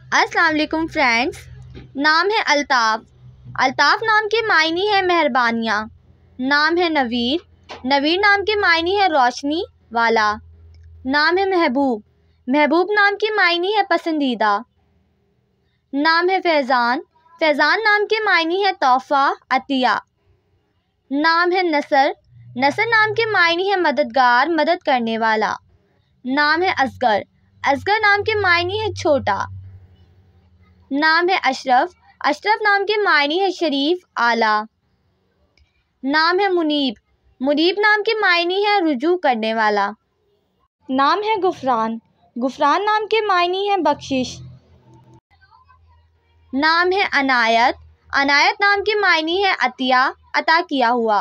अस्सलाम वालेकुम फ्रेंड्स। नाम है अल्ताफ़। अल्ताफ़ नाम के मायने है मेहरबानियाँ। नाम है नवीर। नवीर नाम के मायने है रोशनी वाला। नाम है महबूब। महबूब नाम के मायने है पसंदीदा। नाम है फैज़ान। फैज़ान नाम के मायने है तोहफ़ा अतिया। नाम है नसर। नसर नाम के मायने है मददगार मदद करने वाला। नाम है असगर। असगर नाम के मायने है छोटा। नाम है अशरफ। अशरफ नाम के मायने है शरीफ आला। नाम है मुनीब। मुनीब नाम के मायने है रुजू करने वाला। नाम है गुफरान। गुफरान नाम के मायने है बख्शिश। नाम है अनायत। अनायत नाम के मायने है अतिया अता किया हुआ।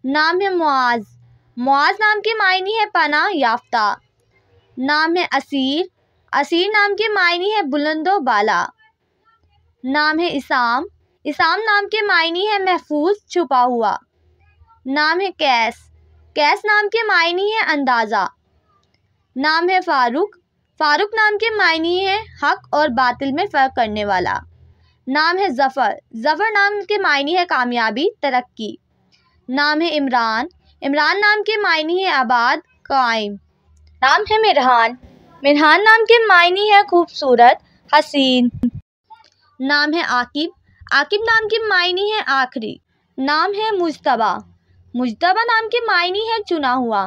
नाम है मुआज। मुआज नाम के मायने है पनाह याफ्ता। नाम है असीर। असीर नाम के मायने है बुलंदो बाला। नाम है इसाम। इसाम नाम के मायने है महफूज छुपा हुआ। नाम है कैस। कैस नाम के मायने है अंदाज़ा। नाम है फ़ारूक। फ़ारूक नाम के मायने है हक और बातिल में फ़र्क करने वाला। नाम है ज़फ़र। ज़फ़र नाम के मायने है कामयाबी तरक्की। नाम है इमरान। इमरान नाम के मायने है आबाद कायम। नाम है मिरहान। मिरहान नाम के मायने है खूबसूरत हसीन। नाम है आकिब। आकिब नाम के मायने है आखिरी। नाम है मुज्तबा। मुज्तबा नाम के मायने है चुना हुआ।